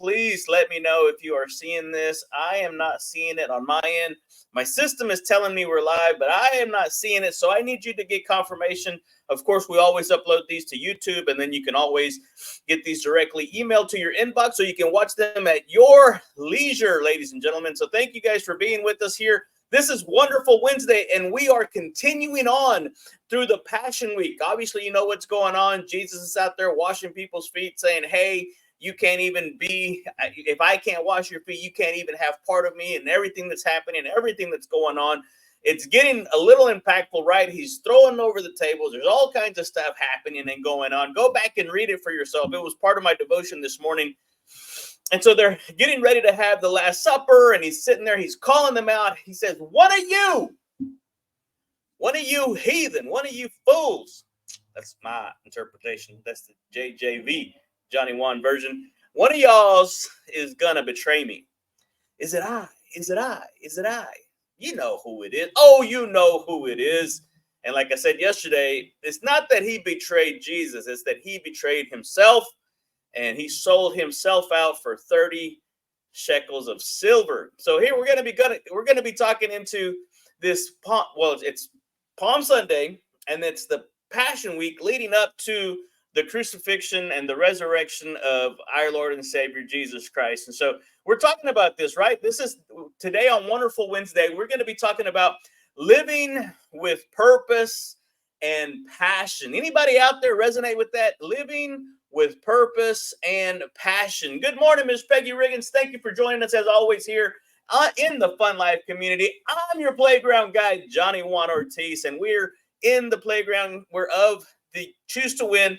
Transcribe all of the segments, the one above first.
please let me know if you are seeing this. I am not seeing it on my end. My system is telling me we're live, but I am not seeing it. So I need you to get confirmation. Of course, we always upload these to YouTube, and then you can always get these directly emailed to your inbox so you can watch them at your leisure, ladies and gentlemen. So thank you guys for being with us here. This is Wonderful Wednesday, and we are continuing on through the Passion Week. Obviously, you know what's going on. Jesus is out there washing people's feet, saying, hey, you can't even be, if I can't wash your feet, you can't even have part of me, and everything that's happening, everything that's going on. It's getting a little impactful, right? He's throwing over the tables. There's all kinds of stuff happening and going on. Go back and read it for yourself. It was part of my devotion this morning. And so they're getting ready to have the Last Supper, and he's sitting there. He's calling them out. He says, one of you heathen, one of you fools. That's my interpretation. That's the JJV, Johnny Juan version. One of y'all's is going to betray me. Is it I? Is it I? Is it I? You know who it is. Oh, you know who it is. And like I said yesterday, it's not that he betrayed Jesus. It's that he betrayed himself. And he sold himself out for 30 shekels of silver. So here we're going to be talking into this. It's Palm Sunday, and it's the Passion Week leading up to the crucifixion and the resurrection of our Lord and Savior Jesus Christ. And so we're talking about this, right? This is today on Wonderful Wednesday. We're going to be talking about living with purpose and passion. Anybody out there resonate with that? Living with purpose and passion. Good morning, Ms. Peggy Riggins. Thank you for joining us as always here in the FuNLiFe community. I'm your playground guide, Johnny Juan Ortiz, and we're in the playground. We're of the Choose to Win.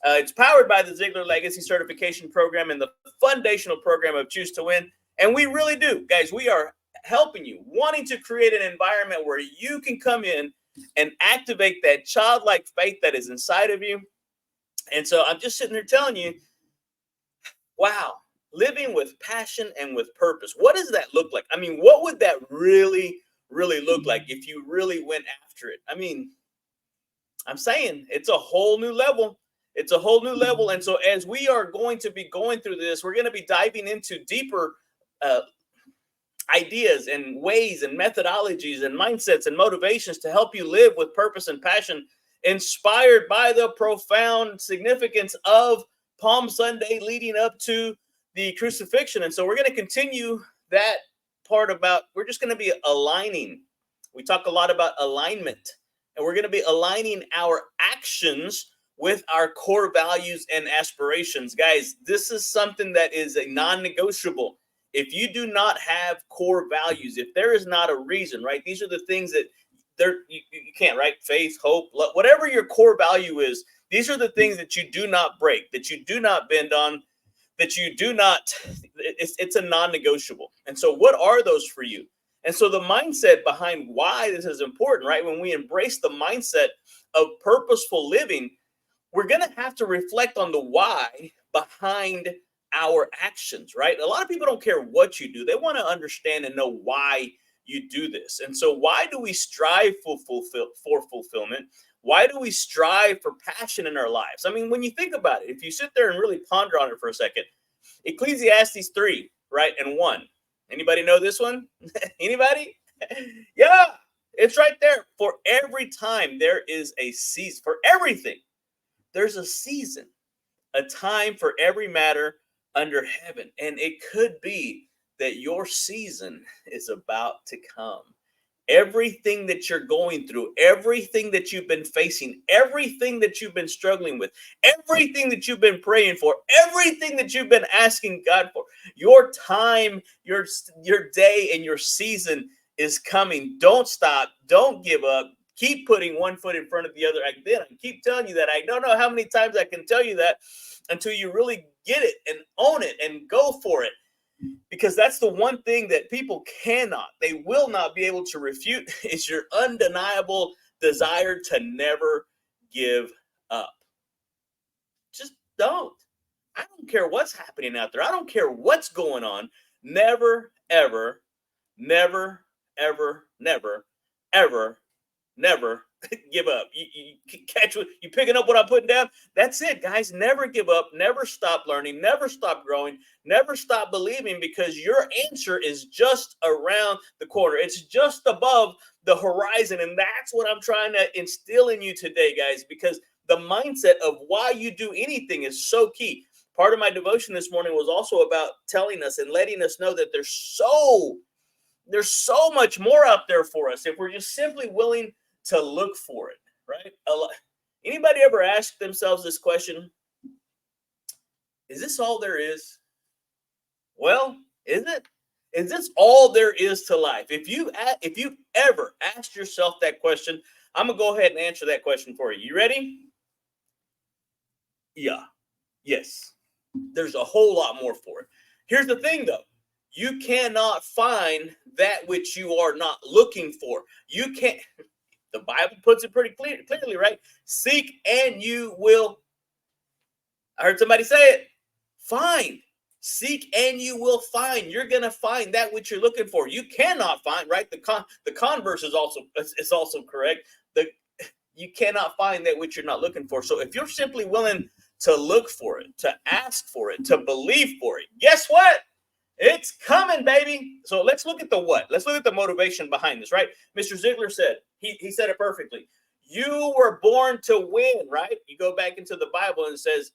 It's powered by the Ziegler Legacy Certification Program and the foundational program of Choose to Win. And we really do, guys. We are helping you, wanting to create an environment where you can come in and activate that childlike faith that is inside of you. And so I'm just sitting here telling you, wow, living with passion and with purpose. What does that look like? I mean, what would that really, really look like if you really went after it? I mean, I'm saying it's a whole new level. It's a whole new level. And so as we are going to be going through this, we're going to be diving into deeper ideas and ways and methodologies and mindsets and motivations to help you live with purpose and passion, inspired by the profound significance of Palm Sunday leading up to the crucifixion. And so we're going to continue that part about, we're just going to be aligning. We talk a lot about alignment, and we're going to be aligning our actions with our core values and aspirations. Guys, this is something that is a non-negotiable. If you do not have core values, if there is not a reason, right? These are the things that you can't, right? Faith, hope, love, whatever your core value is, these are the things that you do not break, that you do not bend on, that you do not, it's a non-negotiable. And so what are those for you? And so the mindset behind why this is important, right? When we embrace the mindset of purposeful living, we're going to have to reflect on the why behind our actions, right? A lot of people don't care what you do. They want to understand and know why you do this. And so why do we strive for fulfillment? Why do we strive for passion in our lives? I mean, when you think about it, if you sit there and really ponder on it for a second, Ecclesiastes 3, right, and 1. Anybody know this one? Anybody? Yeah, it's right there. For every time there is a season. For everything, there's a season, a time for every matter under heaven. And it could be that your season is about to come. Everything that you're going through, everything that you've been facing, everything that you've been struggling with, everything that you've been praying for, everything that you've been asking God for, your time, your day, and your season is coming. Don't stop. Don't give up. Keep putting one foot in front of the other. I keep telling you that. I don't know how many times I can tell you that until you really get it and own it and go for it. Because that's the one thing that people they will not be able to refute is your undeniable desire to never give up. Just don't. I don't care what's happening out there. I don't care what's going on. Never, ever, never, ever, never, ever, never give up. You catch what you picking up what I'm putting down. That's it, guys. Never give up. Never stop learning. Never stop growing. Never stop believing, because your answer is just around the corner. It's just above the horizon. And that's what I'm trying to instill in you today, guys, because the mindset of why you do anything is so key. Part of my devotion this morning was also about telling us and letting us know that there's so much more out there for us if we're just simply willing to look for it, right? Anybody ever ask themselves this question? Is this all there is? Well, is it? Is this all there is to life? If you ever asked yourself that question, I'm gonna go ahead and answer that question for you. You ready? Yeah. Yes. There's a whole lot more for it. Here's the thing, though. You cannot find that which you are not looking for. You can't. The Bible puts it pretty clearly, right? Seek and you will. I heard somebody say it. Find. Seek and you will find. You're gonna find that which you're looking for. You cannot find, right? The converse is also correct. You cannot find that which you're not looking for. So if you're simply willing to look for it, to ask for it, to believe for it, guess what? It's coming, baby. So let's look at the what. Let's look at the motivation behind this, right? Mr. Ziegler said, he said it perfectly. You were born to win, right? You go back into the Bible and it says,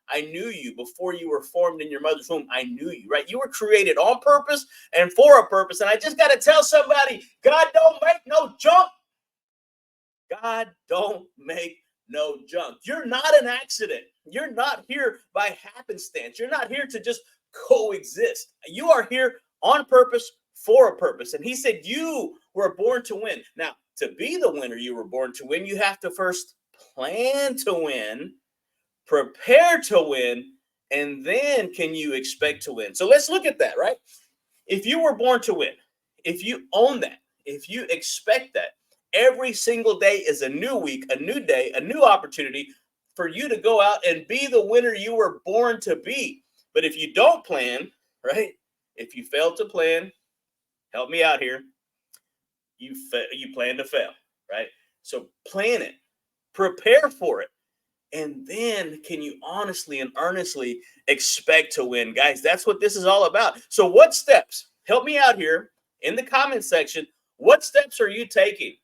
I knew you before you were formed in your mother's womb. I knew you, right? You were created on purpose and for a purpose. And I just got to tell somebody, God don't make no junk. God don't make no junk. You're not an accident. You're not here by happenstance. You're not here to just coexist. You are here on purpose for a purpose. And he said you were born to win. Now, to be the winner you were born to win, you have to first plan to win, prepare to win, and then can you expect to win. So let's look at that, right? If you were born to win, if you own that, if you expect that, every single day is a new week, a new day, a new opportunity for you to go out and be the winner you were born to be. But if you don't plan, right? If you fail to plan, help me out here. You plan to fail, right? So plan it, prepare for it, and then can you honestly and earnestly expect to win, guys? That's what this is all about. So what steps? Help me out here in the comment section. What steps are you taking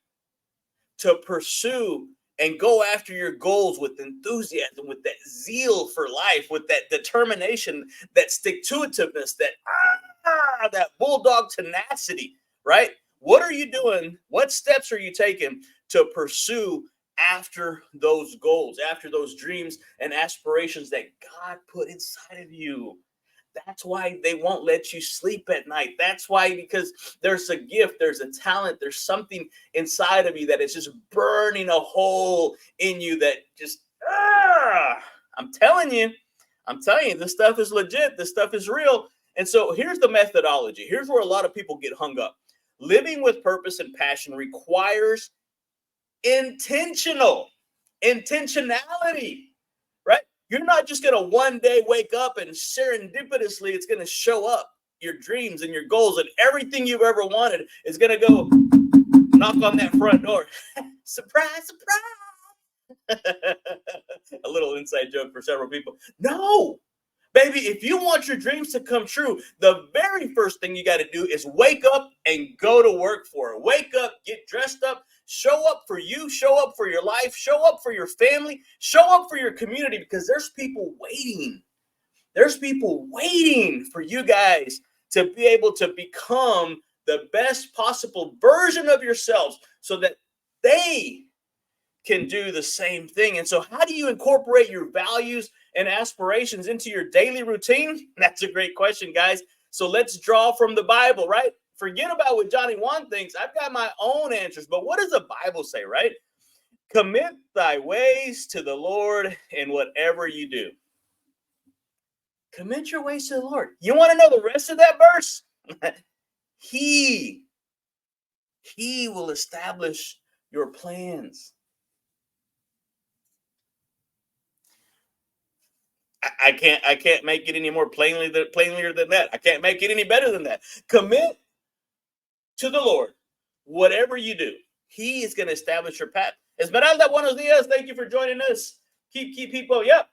to pursue and go after your goals with enthusiasm, with that zeal for life, with that determination, that stick-to-itiveness, that bulldog tenacity, right? What are you doing? What steps are you taking to pursue after those goals, after those dreams and aspirations that God put inside of you? That's why they won't let you sleep at night. That's why, because there's a gift, there's a talent, there's something inside of you that is just burning a hole in you that just, I'm telling you, this stuff is legit. This stuff is real. And so here's the methodology. Here's where a lot of people get hung up. Living with purpose and passion requires intentionality, right? You're not just going to one day wake up and serendipitously it's going to show up. Your dreams and your goals and everything you've ever wanted is going to go knock on that front door. Surprise, surprise. A little inside joke for several people. No, baby, if you want your dreams to come true, the very first thing you got to do is wake up and go to work for it. Wake up, get dressed up, show up for you, show up for your life, show up for your family, show up for your community, because there's people waiting. There's people waiting for you guys to be able to become the best possible version of yourselves so that they can do the same thing. And so how do you incorporate your values and aspirations into your daily routine? That's a great question, guys. So let's draw from the Bible, right? Forget about what Johnny Juan thinks. I've got my own answers. But what does the Bible say, right? Commit thy ways to the Lord in whatever you do. Commit your ways to the Lord. You want to know the rest of that verse? He will establish your plans. I can't make it any more plainlier than that. I can't make it any better than that. Commit to the Lord, whatever you do. He is going to establish your path. Esmeralda, buenos dias. Thank you for joining us. Keep people. Yep.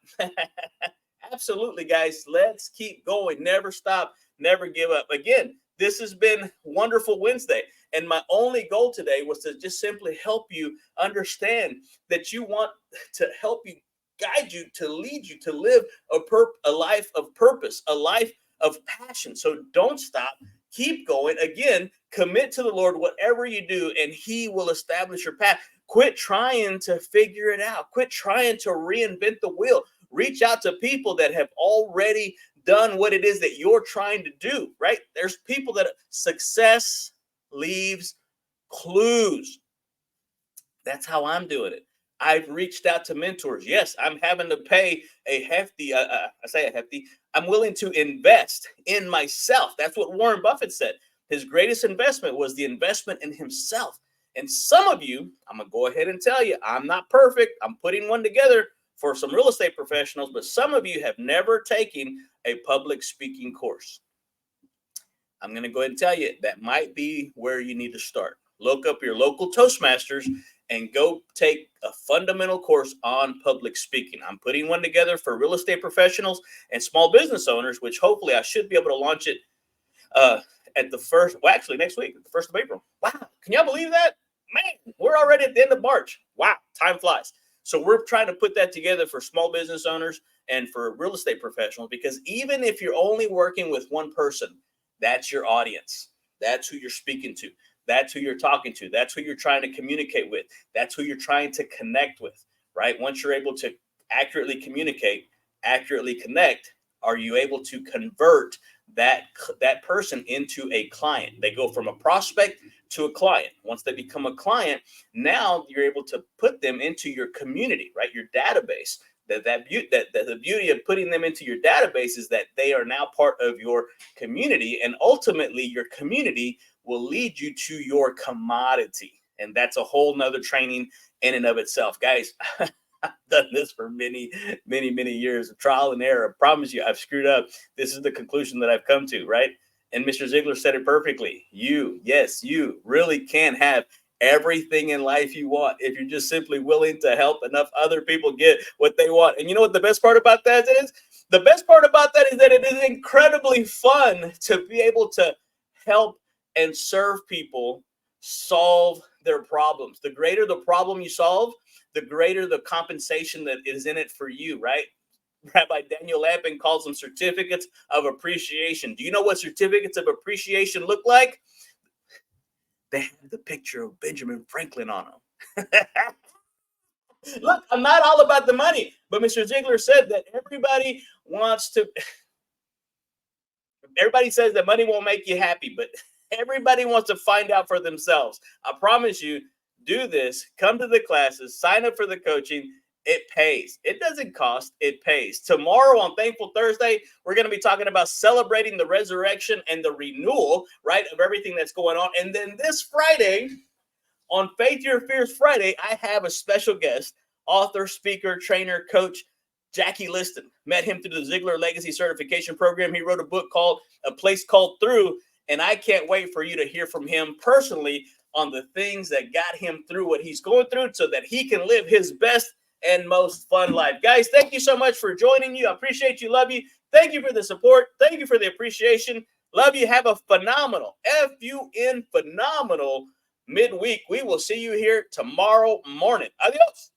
Absolutely, guys. Let's keep going. Never stop. Never give up. Again, this has been Wonderful Wednesday. And my only goal today was to just simply help you understand that you want to help you, guide you, to lead you to live a life of purpose, a life of passion. So don't stop. Keep going. Again, commit to the Lord whatever you do, and He will establish your path. Quit trying to figure it out. Quit trying to reinvent the wheel. Reach out to people that have already done what it is that you're trying to do, right? There's people that success leaves clues. That's how I'm doing it. I've reached out to mentors. Yes, I'm having to pay a hefty, I'm willing to invest in myself. That's what Warren Buffett said. His greatest investment was the investment in himself. And some of you, I'm going to go ahead and tell you, I'm not perfect. I'm putting one together for some real estate professionals, but some of you have never taken a public speaking course. I'm going to go ahead and tell you that might be where you need to start. Look up your local Toastmasters and go take a fundamental course on public speaking. I'm putting one together for real estate professionals and small business owners, which hopefully I should be able to launch it at the first, well, actually next week, the 1st of April. Wow. Can y'all believe that? Man, we're already at the end of March. Wow. Time flies. So we're trying to put that together for small business owners and for real estate professionals, because even if you're only working with one person, that's your audience. That's who you're speaking to. That's who you're talking to. That's who you're trying to communicate with. That's who you're trying to connect with, right? Once you're able to accurately communicate, accurately connect, are you able to convert that person into a client? They go from a prospect to a client. Once they become a client, now you're able to put them into your community, right? Your database. The beauty of putting them into your database is that they are now part of your community, and ultimately your community will lead you to your commodity. And that's a whole nother training in and of itself. Guys, I've done this for many, many, many years of trial and error. I promise you, I've screwed up. This is the conclusion that I've come to, right? And Mr. Ziegler said it perfectly. You really can have everything in life you want if you're just simply willing to help enough other people get what they want. And you know what the best part about that is? The best part about that is that it is incredibly fun to be able to help and serve people solve their problems. The greater the problem you solve, the greater the compensation that is in it for you, right? Rabbi Daniel Lampin calls them certificates of appreciation. Do you know what certificates of appreciation look like? They have the picture of Benjamin Franklin on them. Look, I'm not all about the money, but Mr. Ziegler said that everybody says that money won't make you happy, but everybody wants to find out for themselves. I promise you, do this, come to the classes, sign up for the coaching. It pays. It doesn't cost. It pays. Tomorrow on Thankful Thursday, we're going to be talking about celebrating the resurrection and the renewal, right, of everything that's going on. And then this Friday, on Faith Your Fears Friday, I have a special guest, author, speaker, trainer, coach, Jackie Liston. Met him through the Ziegler Legacy Certification Program. He wrote a book called A Place Called Through, and I can't wait for you to hear from him personally on the things that got him through what he's going through so that he can live his best and most fun life. Guys, thank you so much for joining you. I appreciate you. Love you. Thank you for the support. Thank you for the appreciation. Love you. Have a phenomenal, phenomenal midweek. We will see you here tomorrow morning. Adios.